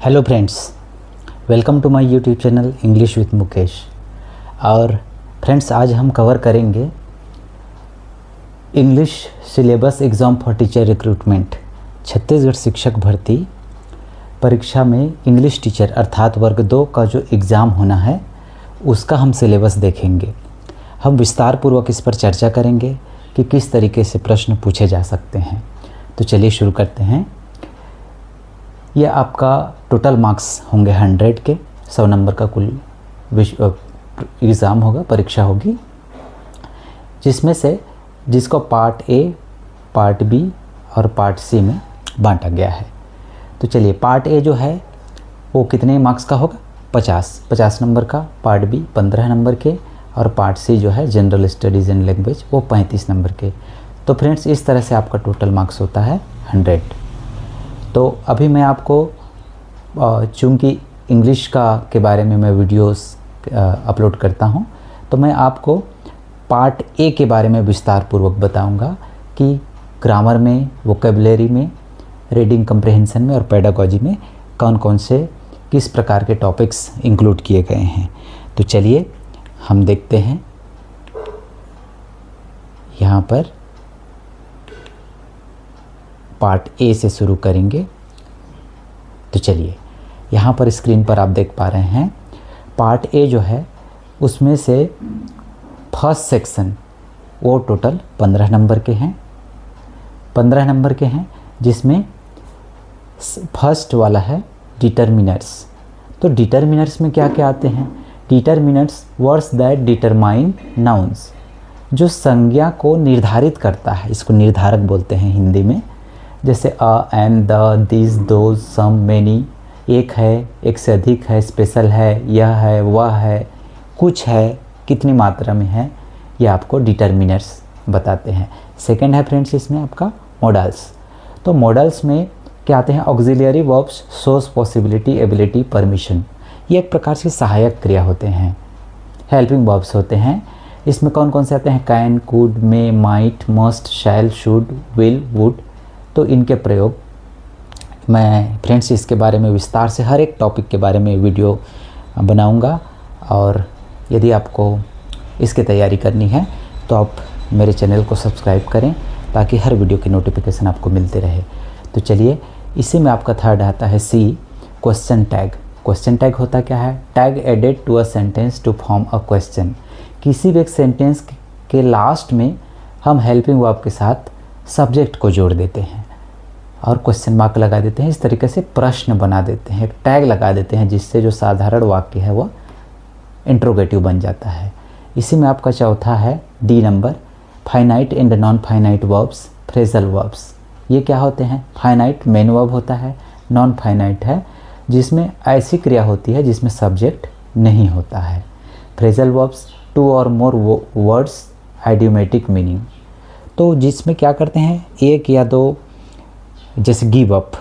Hello friends, welcome to my YouTube channel English with Mukesh. और friends, आज हम cover करेंगे English syllabus exam for teacher recruitment. Chhattisgarh शिक्षक भर्ती परीक्षा में इंग्लिश टीचर अर्थात वर्ग 2 का जो एग्ज़ाम होना है उसका हम सिलेबस देखेंगे। हम विस्तार पूर्वक इस पर चर्चा करेंगे कि किस तरीके से प्रश्न पूछे जा सकते हैं। तो चलिए शुरू करते हैं। यह आपका टोटल मार्क्स होंगे 100 के, 100 नंबर का कुल एग्ज़ाम होगा, परीक्षा होगी, जिसमें से जिसको पार्ट ए, पार्ट बी और पार्ट सी में बांटा गया है। तो चलिए, पार्ट ए जो है वो कितने मार्क्स का होगा? 50 नंबर का, पार्ट बी 15 नंबर के और पार्ट सी जो है जनरल स्टडीज़ एंड लैंग्वेज वो 35 नंबर के। तो फ्रेंड्स, इस तरह से आपका टोटल मार्क्स होता है 100। तो अभी मैं आपको चूँकि इंग्लिश के बारे में मैं वीडियोस अपलोड करता हूं, तो मैं आपको पार्ट ए के बारे में विस्तार पूर्वक बताऊंगा कि ग्रामर में, वोकेबलरी में, रीडिंग कम्प्रहेंशन में और पेडागॉजी में कौन कौन से किस प्रकार के टॉपिक्स इंक्लूड किए गए हैं। तो चलिए हम देखते हैं। यहाँ पर पार्ट ए से शुरू करेंगे। तो चलिए, यहाँ पर स्क्रीन पर आप देख पा रहे हैं पार्ट ए जो है उसमें से फर्स्ट सेक्शन वो टोटल 15 नंबर के हैं। 15 नंबर के हैं, जिसमें फर्स्ट वाला है डिटरमिनर्स। तो डिटरमिनर्स में क्या क्या आते हैं? Determiners words that determine nouns, जो संज्ञा को निर्धारित करता है, इसको निर्धारक बोलते हैं हिंदी में। जैसे a, an, the, this, those, some, many, एक है, एक से अधिक है, स्पेशल है, यह है, वह है, कुछ है, कितनी मात्रा में है, ये आपको डिटरमिनर्स बताते हैं। सेकंड है फ्रेंड्स इसमें आपका मॉडल्स। तो मॉडल्स में क्या आते हैं? Auxiliary verbs shows possibility, ability, permission. ये एक प्रकार से सहायक क्रिया होते हैं, हेल्पिंग वर्ब्स होते हैं। इसमें कौन कौन से आते हैं? Can, could, may, might, must, shall, should, will, would. तो इनके प्रयोग मैं फ्रेंड्स इसके बारे में विस्तार से हर एक टॉपिक के बारे में वीडियो बनाऊंगा। और यदि आपको इसकी तैयारी करनी है तो आप मेरे चैनल को सब्सक्राइब करें ताकि हर वीडियो की नोटिफिकेशन आपको मिलते रहे। तो चलिए, इसी में आपका थर्ड आता है C, question tag. Question tag होता क्या है? Tag added to a sentence to form a question. किसी भी एक सेंटेंस के लास्ट में हम हेल्पिंग वर्ब के साथ सब्जेक्ट को जोड़ देते हैं और क्वेश्चन मार्क लगा देते हैं। इस तरीके से प्रश्न बना देते हैं, एक टैग लगा देते हैं, जिससे जो साधारण वाक्य है वो इंट्रोगेटिव बन जाता है। इसी में आपका चौथा है D number, finite and non finite verbs, phrasal verbs. ये क्या होते हैं? फाइनाइट मेन वर्ब होता है, नॉन फाइनाइट है जिसमें ऐसी क्रिया होती है जिसमें सब्जेक्ट नहीं होता है। फ्रेजल वर्ब्स, 2 और मोर वर्ड्स, आइडियोमेटिक मीनिंग। तो जिसमें क्या करते हैं? एक या दो, जैसे गिव अप।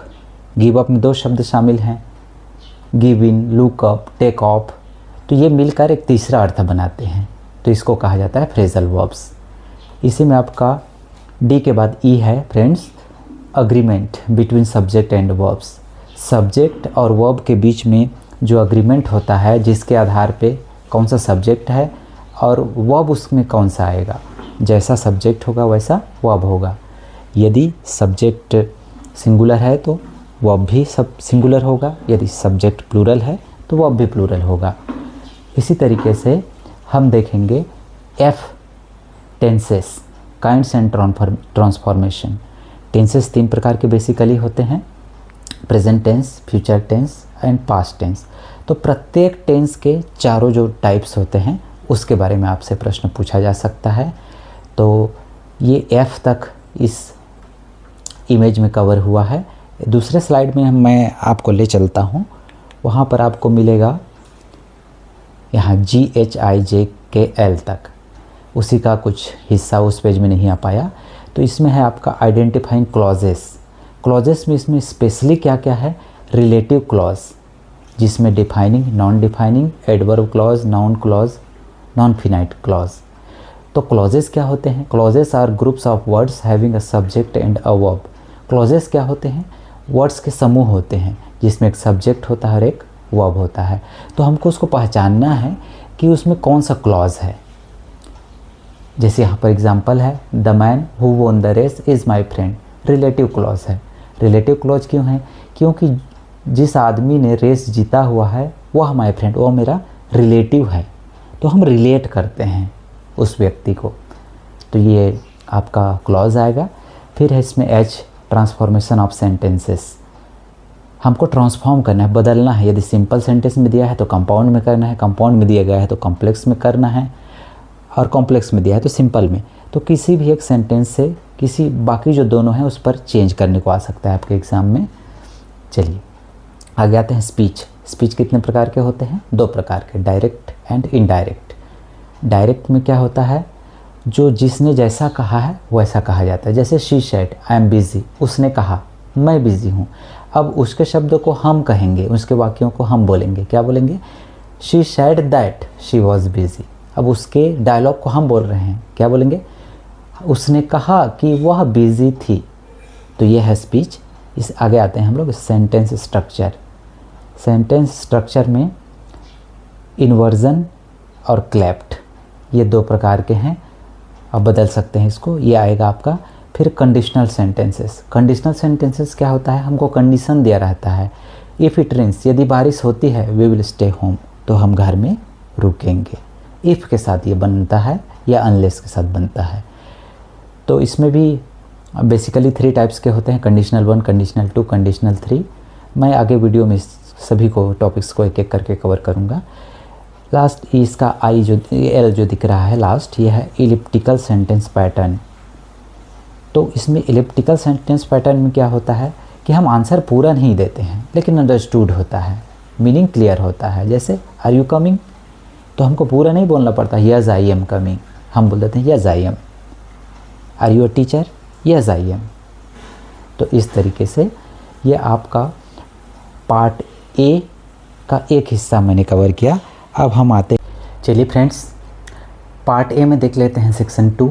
गिव अप में 2 शब्द शामिल हैं, give in, look up, take off. तो ये मिलकर एक तीसरा अर्थ बनाते हैं, तो इसको कहा जाता है फ्रेजल वर्ब्स। इसी में आपका डी के बाद ई है friends, agreement between subject and verbs. Subject और वर्ब के बीच में जो अग्रीमेंट होता है, जिसके आधार पे कौन सा सब्जेक्ट है और वर्ब उसमें कौन सा आएगा। जैसा सब्जेक्ट होगा वैसा वर्ब होगा। यदि सब्जेक्ट सिंगुलर है तो वर्ब भी सब सिंगुलर होगा, यदि सब्जेक्ट प्लूरल है तो वर्ब भी प्लूरल होगा। इसी तरीके से हम देखेंगे F, tenses, kinds and transformation. Tenses 3 प्रकार के बेसिकली होते हैं, present tense, future tense and past tense. तो प्रत्येक टेंस के चारों जो टाइप्स होते हैं उसके बारे में आपसे प्रश्न पूछा जा सकता है। तो ये एफ तक इस इमेज में कवर हुआ है। दूसरे स्लाइड में मैं आपको ले चलता हूँ, वहाँ पर आपको मिलेगा यहाँ GHIJKL तक, उसी का कुछ हिस्सा उस पेज में नहीं आ पाया। तो इसमें है आपका आइडेंटिफाइंग क्लॉजेस। क्लॉजेस में इसमें स्पेशली क्या क्या है? रिलेटिव क्लॉज, जिसमें defining, non defining, adverb clause, noun clause, non finite clause. तो क्लॉजेस क्या होते हैं? Clauses are groups of words having a subject and a verb. Clauses क्या होते हैं? वर्ड्स के समूह होते हैं जिसमें एक सब्जेक्ट होता है और एक वर्ब होता है। तो हमको उसको पहचानना है कि उसमें कौन सा क्लॉज है। जैसे यहाँ पर एग्जांपल है, the man who won the race is my friend, relative clause है। रिलेटिव क्लॉज क्यों है? क्योंकि जिस आदमी ने रेस जीता हुआ है वह माई फ्रेंड, वो मेरा रिलेटिव है, तो हम रिलेट करते हैं उस व्यक्ति को। तो ये आपका क्लॉज आएगा। फिर है इसमें एच, ट्रांसफॉर्मेशन ऑफ सेंटेंसेस। हमको ट्रांसफॉर्म करना है, बदलना है। यदि सिंपल सेंटेंस में दिया है तो कंपाउंड में करना है, कंपाउंड में दिया गया है तो कॉम्प्लेक्स में करना है, और कॉम्प्लेक्स में दिया है तो सिंपल में। तो किसी भी एक सेंटेंस से किसी बाकी जो दोनों हैं उस पर चेंज करने को आ सकता है आपके एग्ज़ाम में। चलिए आगे आते हैं स्पीच। स्पीच कितने प्रकार के होते हैं? 2 प्रकार के, डायरेक्ट एंड इनडायरेक्ट। डायरेक्ट में क्या होता है, जो जिसने जैसा कहा है वैसा कहा जाता है। जैसे she said I am busy, उसने कहा मैं बिज़ी हूँ। अब उसके शब्दों को हम कहेंगे, उसके वाक्यों को हम बोलेंगे। क्या बोलेंगे? She said that she was busy. अब उसके डायलॉग को हम बोल रहे हैं, क्या बोलेंगे? उसने कहा कि वह बिज़ी थी। तो यह है स्पीच। इस आगे आते हैं हम लोग सेंटेंस स्ट्रक्चर। सेंटेंस स्ट्रक्चर में इन्वर्जन और क्लैप्ट, ये 2 प्रकार के हैं। अब बदल सकते हैं इसको, ये आएगा आपका। फिर कंडीशनल सेंटेंसेस। कंडीशनल सेंटेंसेस क्या होता है? हमको कंडीशन दिया रहता है। इफ़ इट रेन्स, यदि बारिश होती है, वी विल स्टे होम, तो हम घर में रुकेंगे। इफ़ के साथ ये बनता है या अनलेस के साथ बनता है। तो इसमें भी बेसिकली 3 टाइप्स के होते हैं, कंडीशनल 1, कंडीशनल 2, कंडीशनल 3। मैं आगे वीडियो में सभी को टॉपिक्स को एक एक करके कवर करूँगा। लास्ट इसका आई जो एल जो दिख रहा है लास्ट, ये है इलिप्टिकल सेंटेंस पैटर्न। तो इसमें इलिप्टिकल सेंटेंस पैटर्न में क्या होता है कि हम आंसर पूरा नहीं देते हैं लेकिन अंडरस्टूड होता है, मीनिंग क्लियर होता है। जैसे आर यू कमिंग, तो हमको पूरा नहीं बोलना पड़ता, यस आई एम कमिंग, हम बोल देते हैं yes I am. Are you a teacher, yes I am. तो इस तरीके से ये आपका पार्ट ए का एक हिस्सा मैंने कवर किया। अब हम आते, चलिए फ्रेंड्स, पार्ट ए में देख लेते हैं सेक्शन 2,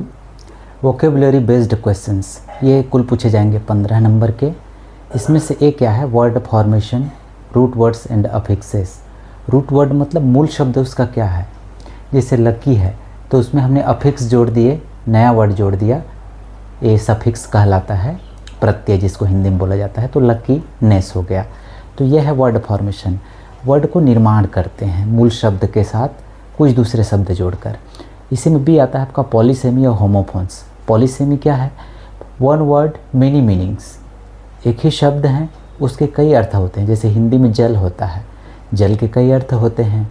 वोकेबुलरी बेस्ड क्वेश्चंस। ये कुल पूछे जाएंगे 15 नंबर के। इसमें से एक क्या है, word formation, root words and affixes. Root word मतलब मूल शब्द उसका क्या है। जैसे लकी है तो उसमें हमने अफिक्स जोड़ दिए, नया वर्ड जोड़ दिया, ये सफिक्स कहलाता है, प्रत्यय जिसको हिंदी में बोला जाता है। तो लकी नेस हो गया। तो यह है वर्ड फॉर्मेशन। वर्ड को निर्माण करते हैं मूल शब्द के साथ कुछ दूसरे शब्द जोड़कर। इसी में भी आता है आपका पॉलीसेमी और होमोफोन्स। पॉलीसेमी क्या है? One word many meanings. एक ही शब्द हैं, उसके कई अर्थ होते हैं। जैसे हिंदी में जल होता है, जल के कई अर्थ होते हैं।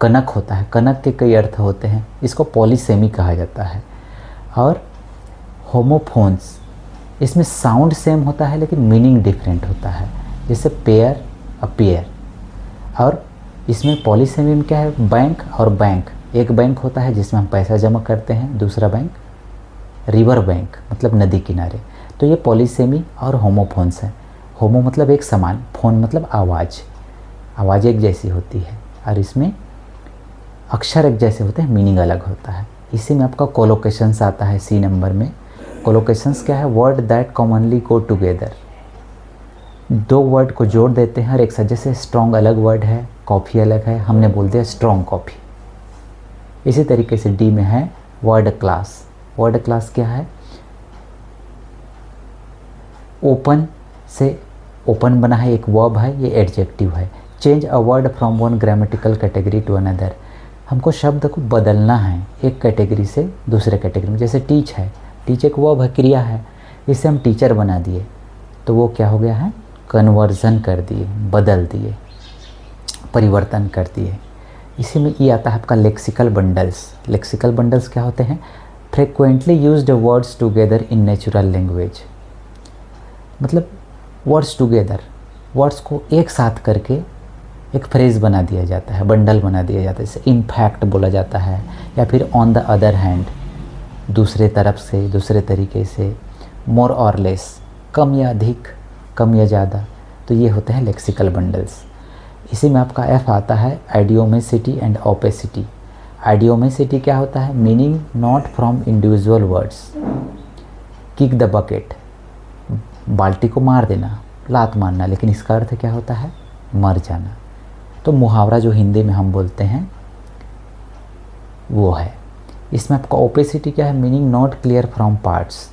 कनक होता है, कनक के कई अर्थ होते हैं। इसको पॉलीसेमी कहा जाता है। और होमोफोन्स, इसमें साउंड सेम होता है लेकिन मीनिंग डिफरेंट होता है। जैसे पेयर, अपीयर। और इसमें पॉलीसेमी में क्या है, बैंक और बैंक। एक बैंक होता है जिसमें हम पैसा जमा करते हैं, दूसरा बैंक रिवर बैंक मतलब नदी किनारे। तो ये पॉलीसेमी और होमोफोन्स है। होमो मतलब एक समान, फोन मतलब आवाज़, आवाज़ एक जैसी होती है। और इसमें अक्षर एक जैसे होते हैं, मीनिंग अलग होता है। इसी में आपका कोलोकेशंस आता है सी नंबर में। कोलोकेशंस क्या है, word that commonly go together. 2 word को जोड़ देते हैं और एक साथ। जैसे स्ट्रॉन्ग अलग वर्ड है, कॉफ़ी अलग है, हमने बोल दिया स्ट्रॉन्ग कॉफ़ी। इसी तरीके से डी में है वर्ड क्लास। वर्ड क्लास क्या है, ओपन से ओपन बना है, एक वर्ब है, ये एडजेक्टिव है। Change a word from one grammatical category to another. हमको शब्द को बदलना है एक कैटेगरी से दूसरे कैटेगरी में। जैसे टीच है, टीच एक वर्ब है, क्रिया है, इसे हम टीचर बना दिए तो वो क्या हो गया है, कन्वर्जन कर दिए, बदल दिए, परिवर्तन कर दिए। इसी में ये आता है आपका लेक्सिकल बंडल्स। लेक्सिकल बंडल्स क्या होते हैं, frequently used words together in natural language. मतलब वर्ड्स टुगेदर, वर्ड्स को एक साथ करके एक फ्रेज़ बना दिया जाता है, बंडल बना दिया जाता है। जैसे इन फैक्ट बोला जाता है, या फिर ऑन द अदर हैंड, दूसरे तरफ से, दूसरे तरीके से, मोर और लेस, कम या अधिक, कम या ज़्यादा। तो ये होते हैं लेक्सिकल बंडल्स। इसी में आपका एफ आता है आइडियोमेसिटी एंड ओपेसिटी। आइडियोमेसिटी क्या होता है, meaning not from individual words. Kick the bucket, बाल्टी को मार देना, लात मारना, लेकिन इसका अर्थ क्या होता है, मर जाना। तो मुहावरा जो हिंदी में हम बोलते हैं वो है। इसमें आपका ओपेसिटी क्या है, meaning not clear from parts.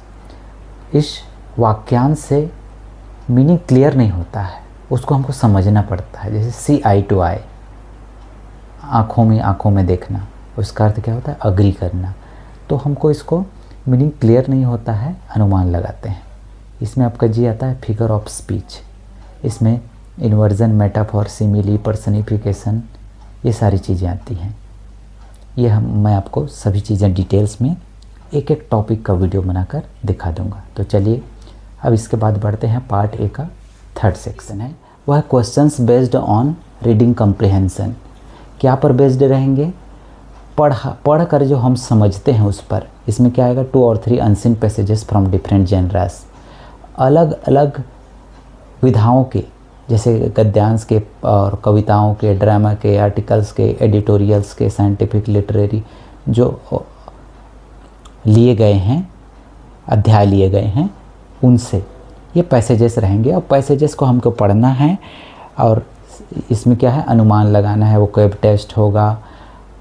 इस वाक्यांश से मीनिंग क्लियर नहीं होता है, उसको हमको समझना पड़ता है। जैसे सी आई टू आई, आँखों में देखना, उसका अर्थ क्या होता है, अग्री करना। तो हमको इसको मीनिंग क्लियर नहीं होता है, अनुमान लगाते हैं। इसमें आपका जी आता है फिगर ऑफ स्पीच। इसमें इन्वर्जन, मेटाफॉर, सिमिली, पर्सनिफिकेशन, ये सारी चीज़ें आती हैं। ये मैं आपको सभी चीज़ें डिटेल्स में एक एक टॉपिक का वीडियो बनाकर दिखा दूंगा। तो चलिए अब इसके बाद बढ़ते हैं पार्ट ए का थर्ड सेक्शन है, वह क्वेश्चंस बेस्ड ऑन रीडिंग कम्प्रिहेंशन। क्या पर बेस्ड रहेंगे, पढ़ कर जो हम समझते हैं उस पर। इसमें क्या आएगा, 2 और 3 अनसीन पैसेजेस फ्रॉम डिफरेंट जेनरास, अलग अलग विधाओं के, जैसे गद्यांश के और कविताओं के, ड्रामा के, आर्टिकल्स के, एडिटोरियल्स के, साइंटिफिक, लिटरेरी जो लिए गए हैं, अध्याय लिए गए हैं, उनसे ये पैसेजेस रहेंगे। और पैसेजेस को हमको पढ़ना है और इसमें क्या है, अनुमान लगाना है, वो वेब टेस्ट होगा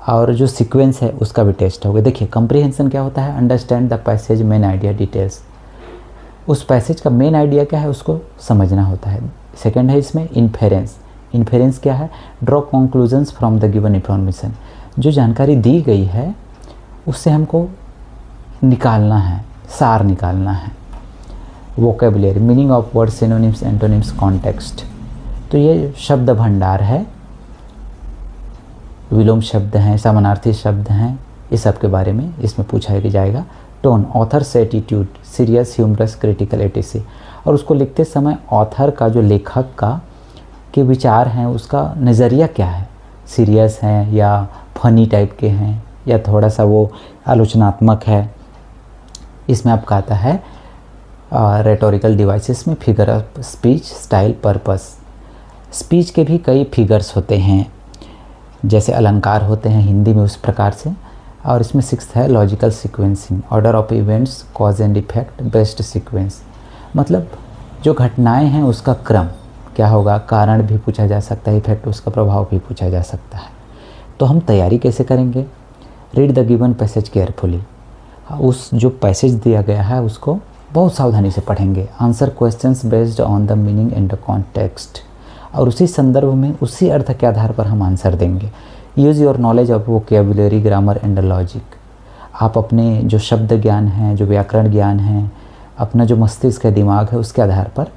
और जो सीक्वेंस है उसका भी टेस्ट होगा। देखिए कम्प्रीहेंशन क्या होता है, understand the passage main idea details. उस पैसेज का मेन आइडिया क्या है उसको समझना होता है। सेकंड है इसमें इन्फेरेंस। इन्फेरेंस क्या है, draw conclusions from the given information. जो जानकारी दी गई है उससे हमको निकालना है, सार निकालना है। Vocabulary, meaning of word, synonyms, antonyms, context. तो ये शब्द भंडार है, विलोम शब्द हैं, समानार्थी शब्द हैं, ये सब के बारे में इसमें पूछा जाएगा। Tone, author's attitude, serious, humorous, critical, ETC. और उसको लिखते समय ऑथर का, जो लेखक का के विचार हैं, उसका नज़रिया क्या है, सीरियस हैं या फनी टाइप के हैं या थोड़ा सा वो आलोचनात्मक है। इसमें आपका आता है रेटोरिकल डिवाइसेस में figure of speech, style, purpose. Speech के भी कई फिगर्स होते हैं, जैसे अलंकार होते हैं हिंदी में उस प्रकार से। और इसमें 6th है logical sequencing, order of events, cause and effect, best sequence. मतलब जो घटनाएं हैं उसका क्रम क्या होगा, कारण भी पूछा जा सकता है, इफेक्ट उसका प्रभाव भी पूछा जा सकता है। तो हम तैयारी कैसे करेंगे, read the given passage carefully. उस जो पैसेज दिया गया है उसको बहुत सावधानी से पढ़ेंगे। Answer questions based on the meaning and the context. और उसी संदर्भ में, उसी अर्थ के आधार पर हम आंसर देंगे। Use your knowledge of vocabulary, grammar and logic. आप अपने जो शब्द ज्ञान है, जो व्याकरण ज्ञान है, अपना जो मस्तिष्क है, दिमाग है, उसके आधार पर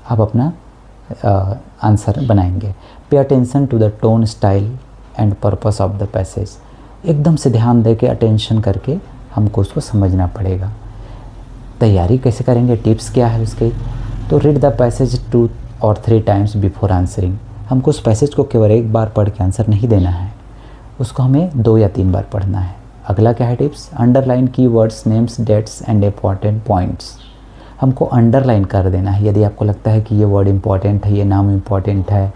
आप अपना आंसर बनाएंगे। Pay attention to the tone, style and purpose of the passage. एकदम से ध्यान दे के, अटेंशन करके हमको उसको समझना पड़ेगा। तैयारी कैसे करेंगे, टिप्स क्या है उसके, तो रीड द पैसेज 2 और 3 टाइम्स बिफोर आंसरिंग। हमको उस पैसेज को केवल एक बार पढ़ के आंसर नहीं देना है, उसको हमें 2 या 3 बार पढ़ना है। अगला क्या है tips, underline key words, names, dates and important points. हमको अंडरलाइन कर देना है। यदि आपको लगता है कि ये वर्ड इम्पॉर्टेंट है, ये नाम इम्पॉर्टेंट है,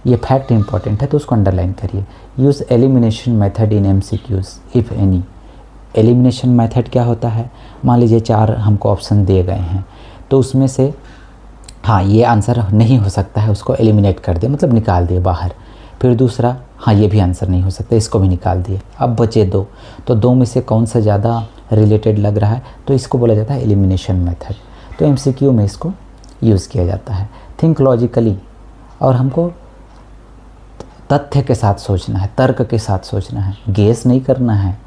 ये फैक्ट इम्पॉर्टेंट है, तो उसको अंडरलाइन करिए। Use elimination method in MCQs if any. Elimination method क्या होता है, मान लीजिए 4 हमको ऑप्शन दिए गए हैं, तो उसमें से हाँ ये आंसर नहीं हो सकता है, उसको एलिमिनेट कर दिए, मतलब निकाल दिए बाहर। फिर दूसरा, हाँ ये भी आंसर नहीं हो सकता, इसको भी निकाल दिए। अब बचे 2, तो 2 में से कौन सा ज़्यादा रिलेटेड लग रहा है, तो इसको बोला जाता है एलिमिनेशन मेथड। तो MCQ में इसको यूज़ किया जाता है। थिंक लॉजिकली, और हमको तथ्य के साथ सोचना है, तर्क के साथ सोचना है, गेस नहीं करना है,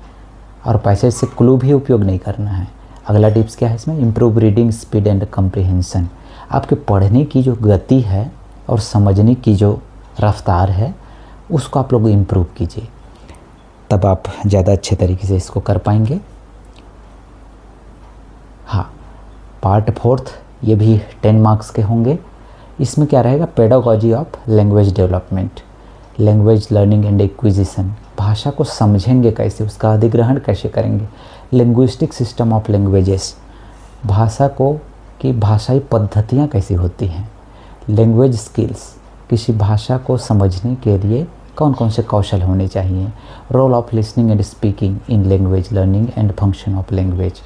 और पैसेज से क्लू भी उपयोग नहीं करना है। अगला टिप्स क्या है इसमें, improve reading speed and comprehension. आपके पढ़ने की जो गति है और समझने की जो रफ्तार है उसको आप लोग इम्प्रूव कीजिए, तब आप ज़्यादा अच्छे तरीके से इसको कर पाएंगे। हाँ, पार्ट 4 ये भी 10 मार्क्स के होंगे। इसमें क्या रहेगा, pedagogy of language development, language learning and acquisition. भाषा को समझेंगे कैसे, उसका अधिग्रहण कैसे करेंगे। लिंग्विस्टिक सिस्टम ऑफ लैंग्वेजेस, भाषा को की भाषाई पद्धतियाँ कैसी होती हैं। लैंग्वेज स्किल्स, किसी भाषा को समझने के लिए कौन कौन से कौशल होने चाहिए। Role of listening and speaking in language learning and function of language.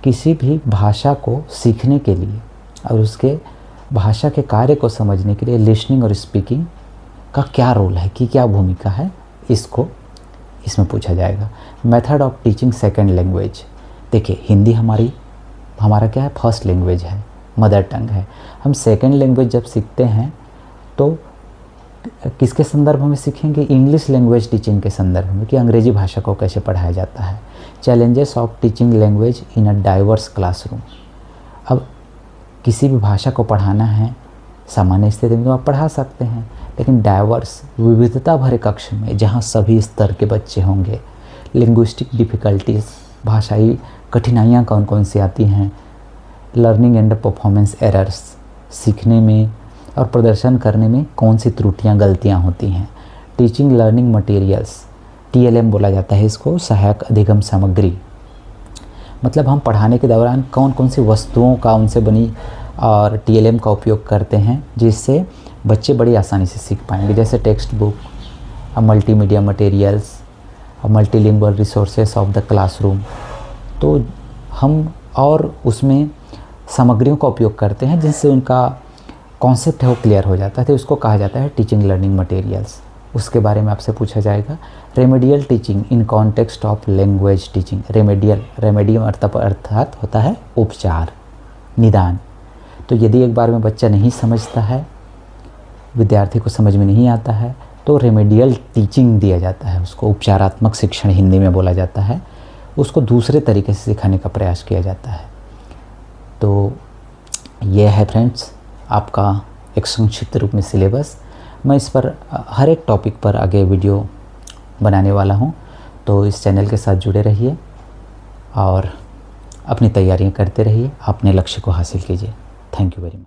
किसी भी भाषा को सीखने के लिए और उसके भाषा के कार्य को समझने के लिए लिसनिंग और स्पीकिंग का क्या रोल है, कि क्या भूमिका है, इसको इसमें पूछा जाएगा। Method of teaching second language. देखिए हिंदी हमारा क्या है, फर्स्ट लैंग्वेज है, मदर टंग है। हम सेकंड लैंग्वेज जब सीखते हैं तो किसके संदर्भ में सीखेंगे, इंग्लिश लैंग्वेज टीचिंग के संदर्भ में, कि अंग्रेजी भाषा को कैसे पढ़ाया जाता है। Challenges of teaching language in a diverse classroom. अब किसी भी भाषा को पढ़ाना है सामान्य स्थिति में तो आप पढ़ा सकते हैं, लेकिन डाइवर्स विविधता भरे कक्ष में जहाँ सभी स्तर के बच्चे होंगे, लिंग्विस्टिक डिफ़िकल्टीज़, भाषाई कठिनाइयाँ कौन कौन सी आती हैं, लर्निंग एंड परफॉर्मेंस एरर्स, सीखने में और प्रदर्शन करने में कौन सी त्रुटियाँ गलतियाँ होती हैं। टीचिंग लर्निंग मटेरियल्स, TLM बोला जाता है इसको, सहायक अधिगम सामग्री। मतलब हम पढ़ाने के दौरान कौन कौन सी वस्तुओं का उनसे बनी और TLM का उपयोग करते हैं जिससे बच्चे बड़ी आसानी से सीख पाएंगे, जैसे text book, multimedia materials, multilingual resources of the classroom. तो हम और उसमें सामग्रियों का उपयोग करते हैं जिनसे उनका कॉन्सेप्ट है वो क्लियर हो जाता है, तो उसको कहा जाता है टीचिंग लर्निंग मटेरियल्स। उसके बारे में आपसे पूछा जाएगा। Remedial teaching in context of language teaching. Remedium अर्थात होता है उपचार, निदान। तो यदि एक बार में बच्चा नहीं समझता है, विद्यार्थी को समझ में नहीं आता है, तो रेमेडियल टीचिंग दिया जाता है, उसको उपचारात्मक शिक्षण हिंदी में बोला जाता है। उसको दूसरे तरीके से सिखाने का प्रयास किया जाता है। तो ये है फ्रेंड्स आपका एक संक्षिप्त रूप में सिलेबस। मैं इस पर हर एक टॉपिक पर आगे वीडियो बनाने वाला हूँ, तो इस चैनल के साथ जुड़े रहिए और अपनी तैयारियां करते रहिए, अपने लक्ष्य को हासिल कीजिए। Thank you very much.